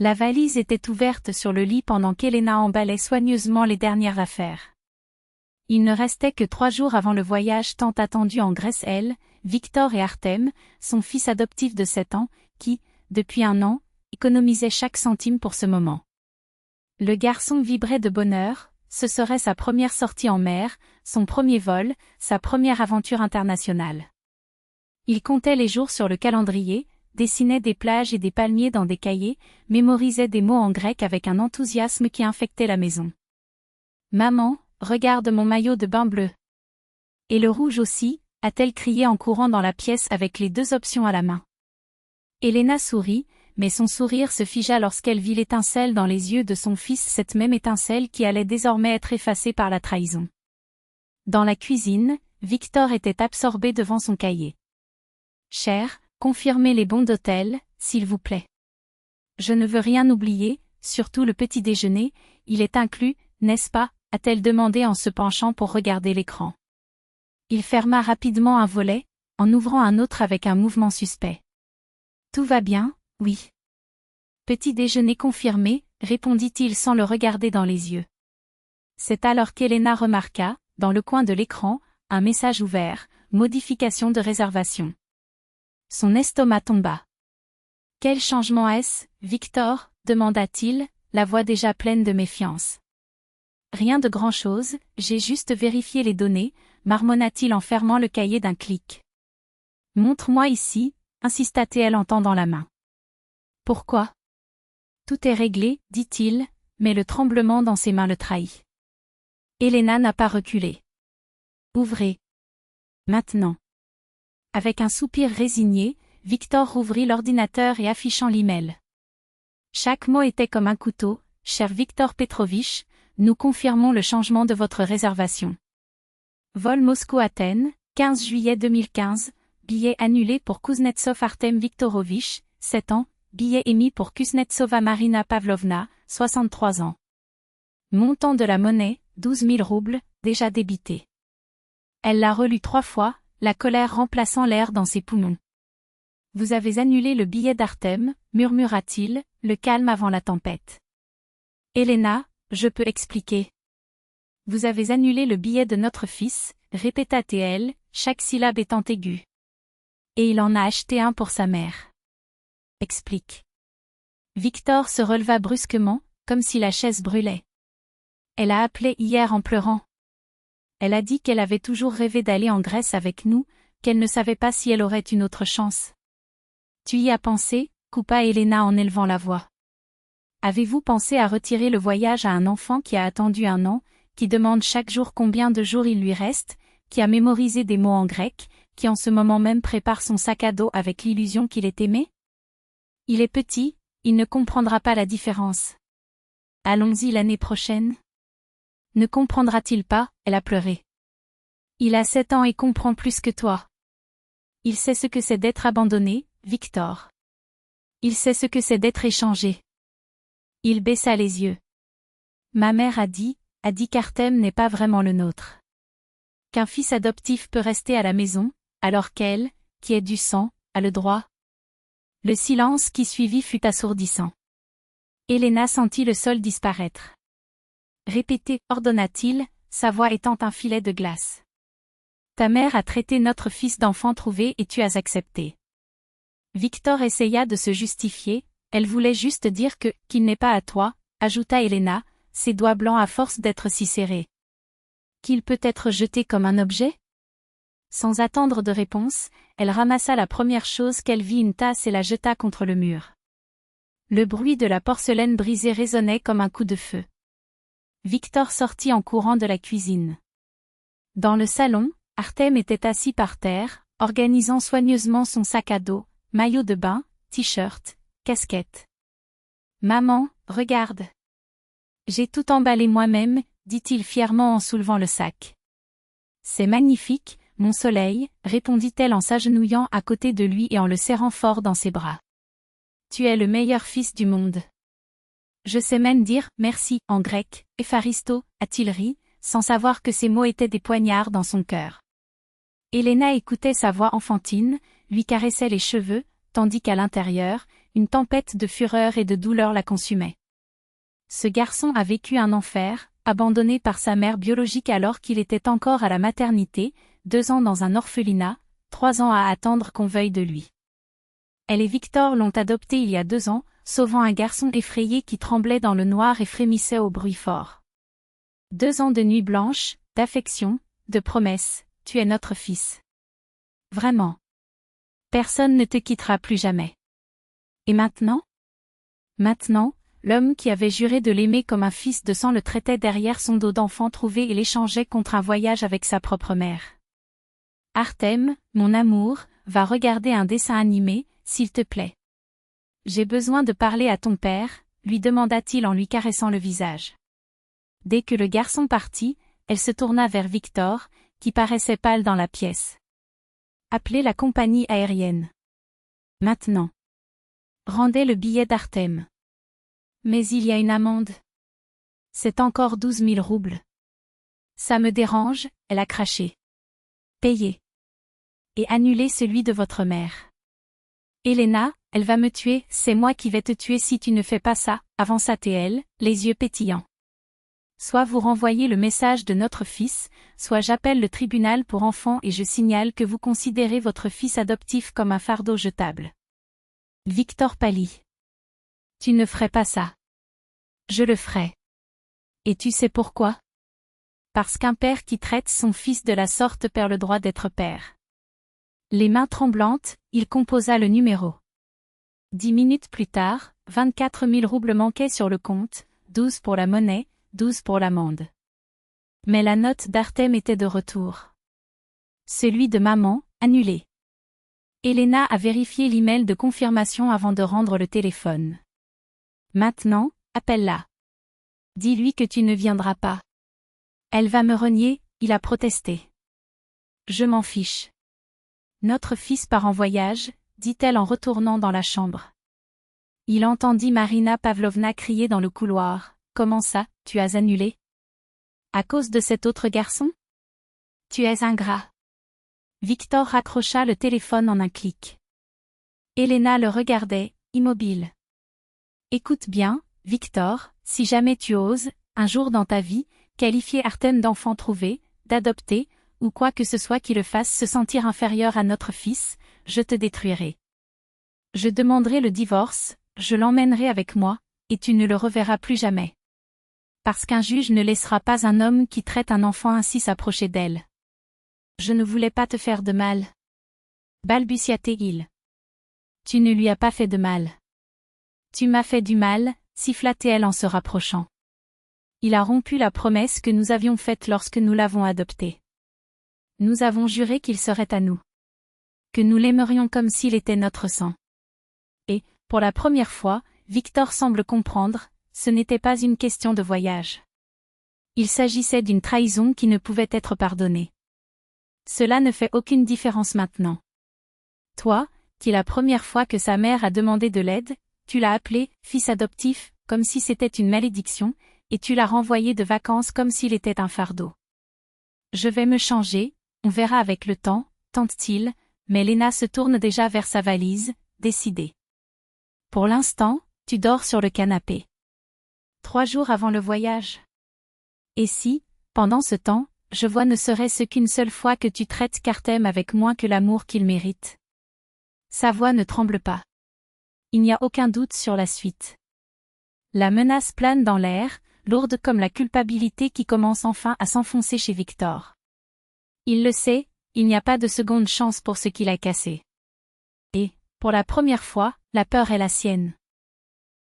La valise était ouverte sur le lit pendant qu'Helena emballait soigneusement les dernières affaires. Il ne restait que 3 jours avant le voyage tant attendu en Grèce. Elle, Victor et Artem, son fils adoptif de 7 ans, qui, depuis 1 an, économisait chaque centime pour ce moment. Le garçon vibrait de bonheur, ce serait sa première sortie en mer, son premier vol, sa première aventure internationale. Il comptait les jours sur le calendrier, dessinait des plages et des palmiers dans des cahiers, mémorisait des mots en grec avec un enthousiasme qui infectait la maison. « Maman, regarde mon maillot de bain bleu. Et le rouge aussi » a-t-elle crié en courant dans la pièce avec les 2 options à la main. Helena sourit, mais son sourire se figea lorsqu'elle vit l'étincelle dans les yeux de son fils, cette même étincelle qui allait désormais être effacée par la trahison. Dans la cuisine, Victor était absorbé devant son cahier. « Cher, confirmez les bons d'hôtel, s'il vous plaît. Je ne veux rien oublier, surtout le petit déjeuner, il est inclus, n'est-ce pas ?» a-t-elle demandé en se penchant pour regarder l'écran. Il ferma rapidement un volet, en ouvrant un autre avec un mouvement suspect. « Tout va bien, oui. »« Petit déjeuner confirmé », répondit-il sans le regarder dans les yeux. C'est alors qu'Helena remarqua, dans le coin de l'écran, un message ouvert, « Modification de réservation ». Son estomac tomba. « Quel changement est-ce, Victor ?» demanda-t-il, la voix déjà pleine de méfiance. « Rien de grand-chose, j'ai juste vérifié les données », marmonna-t-il en fermant le cahier d'un clic. « Montre-moi ici », insista-t-elle en tendant la main. « Pourquoi ?»« Tout est réglé, dit-il, mais le tremblement dans ses mains le trahit. Helena n'a pas reculé. « Ouvrez. Maintenant. » Avec un soupir résigné, Victor rouvrit l'ordinateur et affichant l'email. Chaque mot était comme un couteau. « Cher Victor Petrovitch, nous confirmons le changement de votre réservation. Vol Moscou-Athènes, 15 juillet 2015, billet annulé pour Kuznetsov Artem Viktorovitch, 7 ans, billet émis pour Kuznetsova Marina Pavlovna, 63 ans. Montant de la monnaie, 12 000 roubles, déjà débité. » Elle l'a relu 3 fois, la colère remplaçant l'air dans ses poumons. « Vous avez annulé le billet d'Artem, » murmura-t-il, le calme avant la tempête. « Helena, je peux expliquer. »« Vous avez annulé le billet de notre fils, » répéta-t-elle, chaque syllabe étant aiguë. « Et il en a acheté un pour sa mère. »« Explique. » Victor se releva brusquement, comme si la chaise brûlait. « Elle a appelé hier en pleurant. Elle a dit qu'elle avait toujours rêvé d'aller en Grèce avec nous, qu'elle ne savait pas si elle aurait une autre chance. »« Tu y as pensé ?» coupa Helena en élevant la voix. « Avez-vous pensé à retirer le voyage à un enfant qui a attendu 1 an, qui demande chaque jour combien de jours il lui reste, qui a mémorisé des mots en grec, qui en ce moment même prépare son sac à dos avec l'illusion qu'il est aimé? Il est petit, il ne comprendra pas la différence. Allons-y l'année prochaine. Ne comprendra-t-il pas? Elle a pleuré. Il a 7 ans et comprend plus que toi. Il sait ce que c'est d'être abandonné, Victor. Il sait ce que c'est d'être échangé. Il baissa les yeux. Ma mère a dit qu'Artem n'est pas vraiment le nôtre. Qu'un fils adoptif peut rester à la maison, alors qu'elle, qui est du sang, a le droit. Le silence qui suivit fut assourdissant. Helena sentit le sol disparaître. Répétez, ordonna-t-il, sa voix étant un filet de glace. Ta mère a traité notre fils d'enfant trouvé et tu as accepté. Victor essaya de se justifier, elle voulait juste dire qu'il n'est pas à toi, ajouta Helena, ses doigts blancs à force d'être si serrés. Qu'il peut être jeté comme un objet? Sans attendre de réponse, elle ramassa la première chose qu'elle vit, une tasse, et la jeta contre le mur. Le bruit de la porcelaine brisée résonnait comme un coup de feu. Victor sortit en courant de la cuisine. Dans le salon, Artem était assis par terre, organisant soigneusement son sac à dos, maillot de bain, t-shirt, casquette. « Maman, regarde. J'ai tout emballé moi-même, » dit-il fièrement en soulevant le sac. « C'est magnifique, mon soleil, » répondit-elle en s'agenouillant à côté de lui et en le serrant fort dans ses bras. « Tu es le meilleur fils du monde. Je sais même dire « merci » en grec, « Epharisto » a-t-il ri, sans savoir que ces mots étaient des poignards dans son cœur. Helena écoutait sa voix enfantine, lui caressait les cheveux, tandis qu'à l'intérieur, une tempête de fureur et de douleur la consumait. Ce garçon a vécu un enfer, abandonné par sa mère biologique alors qu'il était encore à la maternité, 2 ans dans un orphelinat, 3 ans à attendre qu'on veuille de lui. Elle et Victor l'ont adopté il y a 2 ans, sauvant un garçon effrayé qui tremblait dans le noir et frémissait au bruit fort. 2 ans de nuits blanches, d'affection, de promesses, tu es notre fils. Vraiment. Personne ne te quittera plus jamais. Et maintenant? Maintenant, l'homme qui avait juré de l'aimer comme un fils de sang le traitait derrière son dos d'enfant trouvé et l'échangeait contre un voyage avec sa propre mère. Artem, mon amour, va regarder un dessin animé, s'il te plaît. J'ai besoin de parler à ton père, lui demanda-t-il en lui caressant le visage. Dès que le garçon partit, elle se tourna vers Victor, qui paraissait pâle dans la pièce. Appelez la compagnie aérienne. Maintenant. Rendez le billet d'Artem. Mais il y a une amende. C'est encore 12 000 roubles. Ça me dérange, elle a craché. Payez. Et annulez celui de votre mère. Elena, elle va me tuer, c'est moi qui vais te tuer si tu ne fais pas ça, avança-t-elle, les yeux pétillants. Soit vous renvoyez le message de notre fils, soit j'appelle le tribunal pour enfants et je signale que vous considérez votre fils adoptif comme un fardeau jetable. Victor pâlit. Tu ne ferais pas ça. Je le ferai. Et tu sais pourquoi? Parce qu'un père qui traite son fils de la sorte perd le droit d'être père. Les mains tremblantes, il composa le numéro. 10 minutes plus tard, 24 000 roubles manquaient sur le compte, 12 pour la monnaie, 12 pour l'amende. Mais la note d'Artem était de retour. Celui de maman, annulé. Elena a vérifié l'email de confirmation avant de rendre le téléphone. Maintenant, appelle-la. Dis-lui que tu ne viendras pas. Elle va me renier, il a protesté. Je m'en fiche. Notre fils part en voyage, dit-elle en retournant dans la chambre. Il entendit Marina Pavlovna crier dans le couloir. Comment ça, tu as annulé? À cause de cet autre garçon? Tu es ingrat. Victor raccrocha le téléphone en un clic. Elena le regardait, immobile. Écoute bien, Victor, si jamais tu oses, un jour dans ta vie, qualifier Artem d'enfant trouvé, d'adopté, ou quoi que ce soit qui le fasse se sentir inférieur à notre fils, je te détruirai. Je demanderai le divorce, je l'emmènerai avec moi, et tu ne le reverras plus jamais. Parce qu'un juge ne laissera pas un homme qui traite un enfant ainsi s'approcher d'elle. Je ne voulais pas te faire de mal. Balbutia-t-il. Tu ne lui as pas fait de mal. Tu m'as fait du mal, siffla-t-elle en se rapprochant. Il a rompu la promesse que nous avions faite lorsque nous l'avons adopté. Nous avons juré qu'il serait à nous. Que nous l'aimerions comme s'il était notre sang. Et, pour la première fois, Victor semble comprendre, ce n'était pas une question de voyage. Il s'agissait d'une trahison qui ne pouvait être pardonnée. Cela ne fait aucune différence maintenant. Toi, qui la première fois que sa mère a demandé de l'aide, tu l'as appelé « fils adoptif » comme si c'était une malédiction, et tu l'as renvoyé de vacances comme s'il était un fardeau. Je vais me changer, on verra avec le temps, tente-t-il, mais Lena se tourne déjà vers sa valise, décidée. Pour l'instant, tu dors sur le canapé. 3 jours avant le voyage. Et si, pendant ce temps, je vois ne serait-ce qu'une seule fois que tu traites Artem avec moins que l'amour qu'il mérite. Sa voix ne tremble pas. Il n'y a aucun doute sur la suite. La menace plane dans l'air, lourde comme la culpabilité qui commence enfin à s'enfoncer chez Victor. Il le sait, il n'y a pas de seconde chance pour ce qu'il a cassé. Et, pour la première fois, la peur est la sienne.